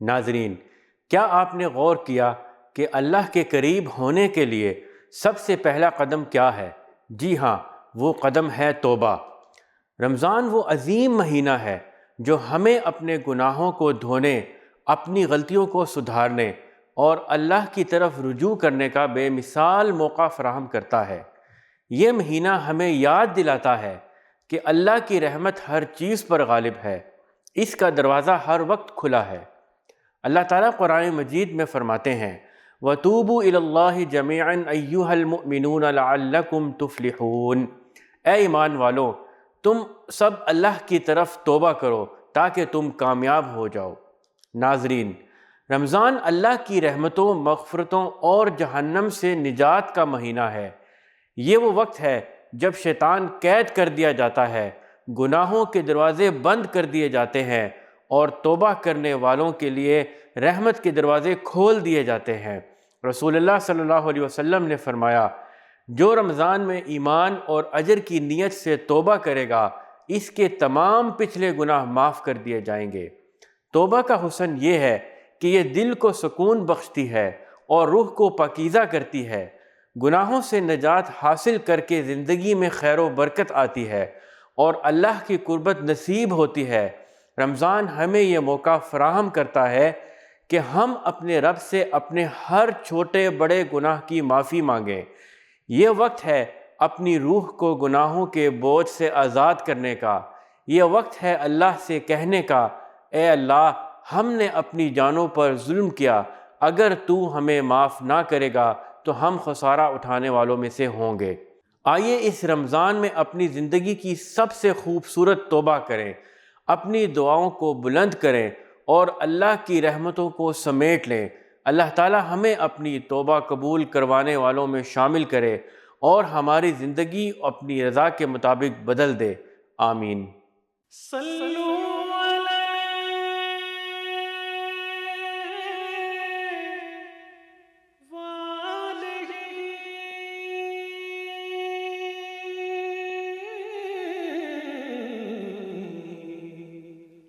ناظرین، کیا آپ نے غور کیا کہ اللہ کے قریب ہونے کے لیے سب سے پہلا قدم کیا ہے؟ جی ہاں، وہ قدم ہے توبہ۔ رمضان وہ عظیم مہینہ ہے جو ہمیں اپنے گناہوں کو دھونے، اپنی غلطیوں کو سدھارنے اور اللہ کی طرف رجوع کرنے کا بے مثال موقع فراہم کرتا ہے۔ یہ مہینہ ہمیں یاد دلاتا ہے کہ اللہ کی رحمت ہر چیز پر غالب ہے، اس کا دروازہ ہر وقت کھلا ہے۔ اللہ تعالیٰ قرآن مجید میں فرماتے ہیں وَتُوبُوا إِلَى اللَّهِ جَمِيعًا أَيُّهَا الْمُؤْمِنُونَ لَعَلَّكُمْ تُفْلِحُونَ۔ اے ایمان والو، تم سب اللہ کی طرف توبہ کرو تاکہ تم کامیاب ہو جاؤ۔ ناظرین، رمضان اللہ کی رحمتوں، مغفرتوں اور جہنم سے نجات کا مہینہ ہے۔ یہ وہ وقت ہے جب شیطان قید کر دیا جاتا ہے، گناہوں کے دروازے بند کر دیے جاتے ہیں اور توبہ کرنے والوں کے لیے رحمت کے دروازے کھول دیے جاتے ہیں۔ رسول اللہ صلی اللہ علیہ وسلم نے فرمایا، جو رمضان میں ایمان اور اجر کی نیت سے توبہ کرے گا، اس کے تمام پچھلے گناہ معاف کر دیے جائیں گے۔ توبہ کا حسن یہ ہے کہ یہ دل کو سکون بخشتی ہے اور روح کو پاکیزہ کرتی ہے، گناہوں سے نجات حاصل کر کے زندگی میں خیر و برکت آتی ہے اور اللہ کی قربت نصیب ہوتی ہے۔ رمضان ہمیں یہ موقع فراہم کرتا ہے کہ ہم اپنے رب سے اپنے ہر چھوٹے بڑے گناہ کی معافی مانگیں۔ یہ وقت ہے اپنی روح کو گناہوں کے بوجھ سے آزاد کرنے کا۔ یہ وقت ہے اللہ سے کہنے کا، اے اللہ، ہم نے اپنی جانوں پر ظلم کیا، اگر تو ہمیں معاف نہ کرے گا تو ہم خسارہ اٹھانے والوں میں سے ہوں گے۔ آئیے اس رمضان میں اپنی زندگی کی سب سے خوبصورت توبہ کریں، اپنی دعاؤں کو بلند کریں اور اللہ کی رحمتوں کو سمیٹ لیں۔ اللہ تعالی ہمیں اپنی توبہ قبول کروانے والوں میں شامل کرے اور ہماری زندگی اپنی رضا کے مطابق بدل دے۔ آمین۔